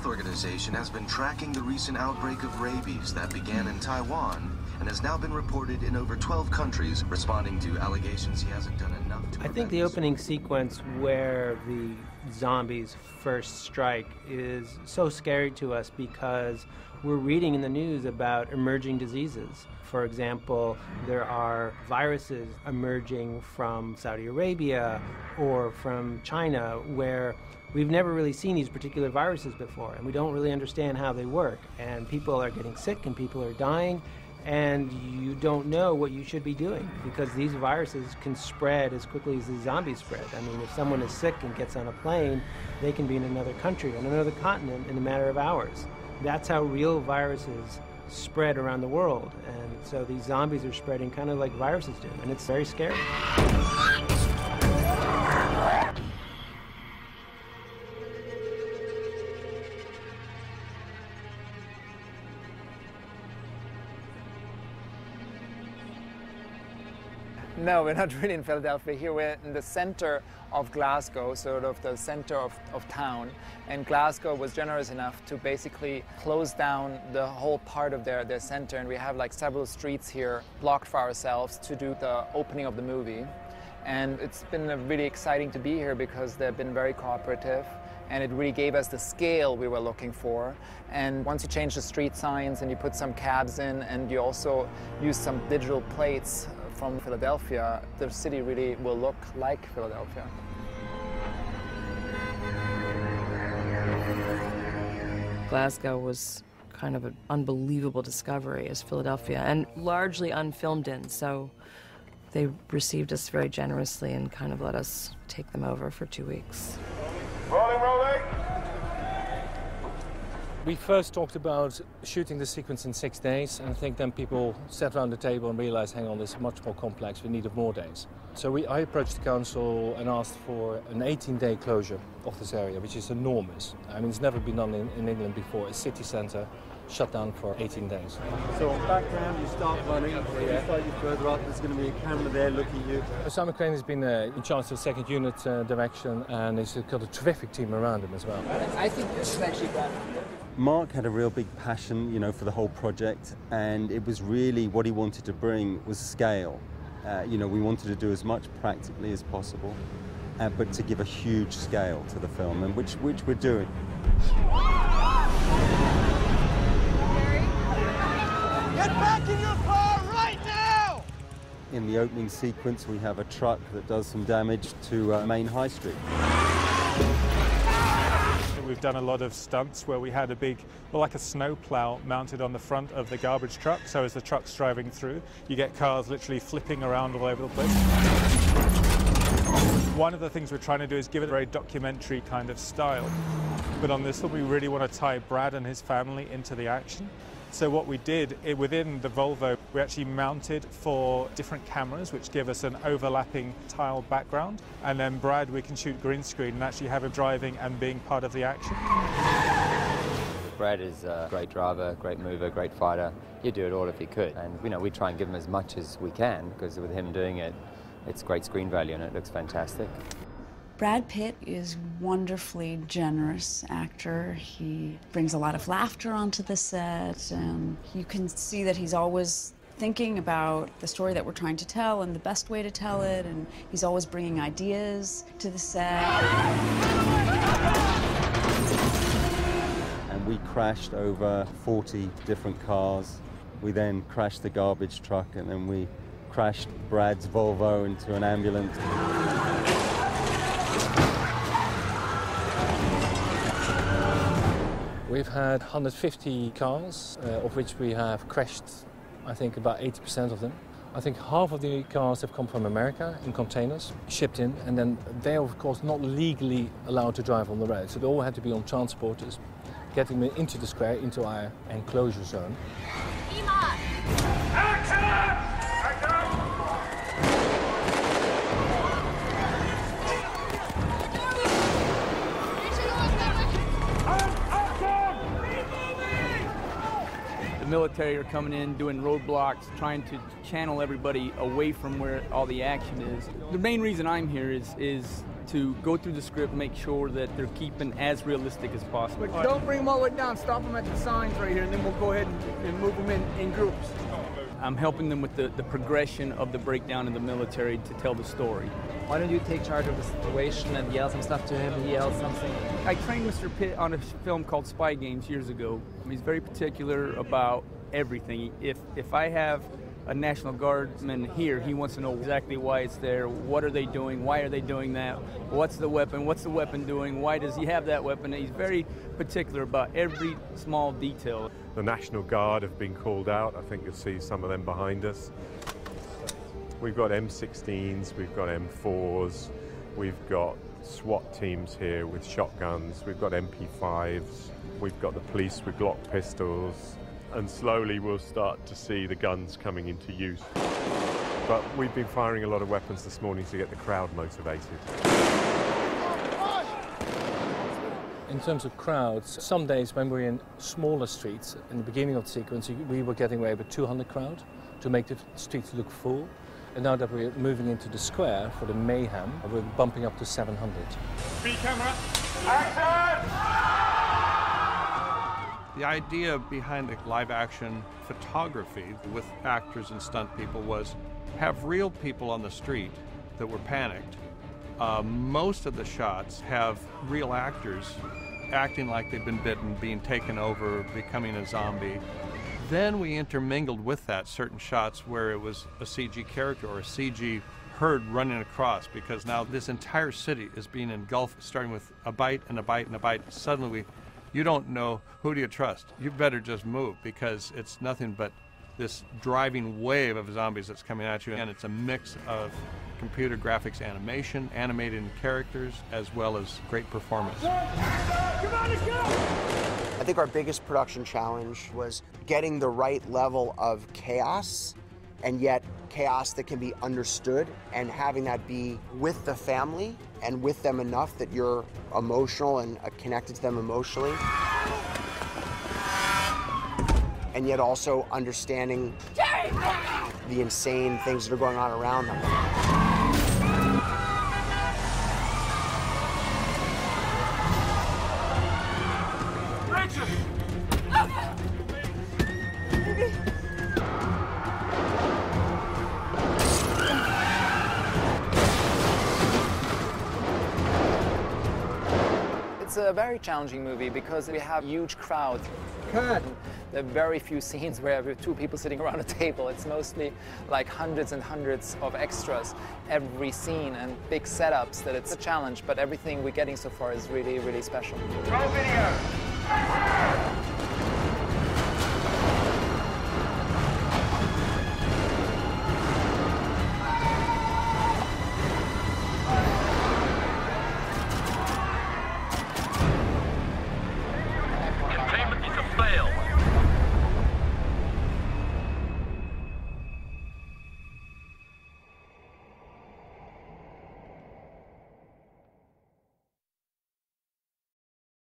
Organization has been tracking the recent outbreak of rabies that began in Taiwan and has now been reported in over 12 countries, responding to allegations he hasn't done enough to I think the opening sequence where the zombies first strike is so scary to us because we're reading in the news about emerging diseases. For example, there are viruses emerging from Saudi Arabia or from China where we've never really seen these particular viruses before, and we don't really understand how they work. And people are getting sick and people are dying, and you don't know what you should be doing because these viruses can spread as quickly as the zombies spread. I mean, if someone is sick and gets on a plane, they can be in another country, on another continent in a matter of hours. That's how real viruses spread around the world. And so these zombies are spreading kind of like viruses do, and it's very scary. No, we're not really in Philadelphia here. We're in the center of Glasgow, sort of the center of town. And Glasgow was generous enough to basically close down the whole part of their center. And we have like several streets here blocked for ourselves to do the opening of the movie. And it's been really exciting to be here because they've been very cooperative. And it really gave us the scale we were looking for. And once you change the street signs and you put some cabs in and you also use some digital plates from Philadelphia, the city really will look like Philadelphia. Glasgow was kind of an unbelievable discovery as Philadelphia, and largely unfilmed in, so they received us very generously and kind of let us take them over for 2 weeks. Rolling, rolling! We first talked about shooting the sequence in 6 days, and I think then people sat around the table and realized, hang on, this is much more complex, we need more days. So I approached the council and asked for an 18-day closure of this area, which is enormous. I mean, it's never been done in England before. A city centre shut down for 18 days. So on background, you start running, slightly further up, there's going to be a camera there looking at you. Simon Crane has been in charge of 2nd Unit Direction, and he's got a terrific team around him as well. I think this is actually better. Mark had a real big passion, for the whole project, and it was really what he wanted to bring was scale. We wanted to do as much practically as possible, but to give a huge scale to the film, and which we're doing. Get back in your car right now! In the opening sequence, we have a truck that does some damage to Main High Street. We've done a lot of stunts where we had like a snowplow mounted on the front of the garbage truck, so as the truck's driving through, you get cars literally flipping around all over the place. One of the things we're trying to do is give it a very documentary kind of style. But on this one, we really want to tie Brad and his family into the action. So what we did, within the Volvo, we actually mounted 4 different cameras which give us an overlapping tile background. And then Brad, we can shoot green screen and actually have him driving and being part of the action. Brad is a great driver, great mover, great fighter. He'd do it all if he could. And we try and give him as much as we can, because with him doing it, it's great screen value and it looks fantastic. Brad Pitt is wonderfully generous actor. He brings a lot of laughter onto the set, and you can see that he's always thinking about the story that we're trying to tell and the best way to tell it, and he's always bringing ideas to the set. And we crashed over 40 different cars. We then crashed the garbage truck, and then we crashed Brad's Volvo into an ambulance. We've had 150 cars, of which we have crashed, I think, about 80% of them. I think half of the cars have come from America in containers, shipped in, and then they're, of course, not legally allowed to drive on the road. So they all had to be on transporters, getting them into the square, into our enclosure zone. Military are coming in, doing roadblocks, trying to channel everybody away from where all the action is. The main reason I'm here is to go through the script, make sure that they're keeping as realistic as possible. But don't bring them all the way down. Stop them at the signs right here, and then we'll go ahead and move them in groups. I'm helping them with the progression of the breakdown in the military to tell the story. Why don't you take charge of the situation and yell some stuff to him? He yells something. I trained Mr. Pitt on a film called Spy Games years ago. He's very particular about everything. If I have a National Guardsman here, he wants to know exactly why it's there, what are they doing, why are they doing that, what's the weapon doing, why does he have that weapon. He's very particular about every small detail. The National Guard have been called out. I think you'll see some of them behind us. We've got M16s, we've got M4s, we've got SWAT teams here with shotguns, we've got MP5s, we've got the police with Glock pistols, and slowly we'll start to see the guns coming into use. But we've been firing a lot of weapons this morning to get the crowd motivated. In terms of crowds, some days when we're in smaller streets, in the beginning of the sequence, we were getting away with 200 crowd to make the streets look full. And now that we're moving into the square for the mayhem, we're bumping up to 700. Free camera. Action! The idea behind the live-action photography with actors and stunt people was have real people on the street that were panicked. Most of the shots have real actors acting like they've been bitten, being taken over, becoming a zombie. Then we intermingled with that certain shots where it was a CG character or a CG herd running across, because now this entire city is being engulfed, starting with a bite and a bite and a bite. Suddenly, you don't know who do you trust. You better just move, because it's nothing but this driving wave of zombies that's coming at you, and it's a mix of computer graphics animation, animated characters, as well as great performance. I think our biggest production challenge was getting the right level of chaos, and yet chaos that can be understood, and having that be with the family and with them enough that you're emotional and connected to them emotionally. And yet also understanding the insane things that are going on around them. It's a very challenging movie because we have huge crowds. Cut. There are very few scenes where we have two people sitting around a table. It's mostly like hundreds and hundreds of extras every scene and big setups that it's a challenge, but everything we're getting so far is really, really special. Roll video.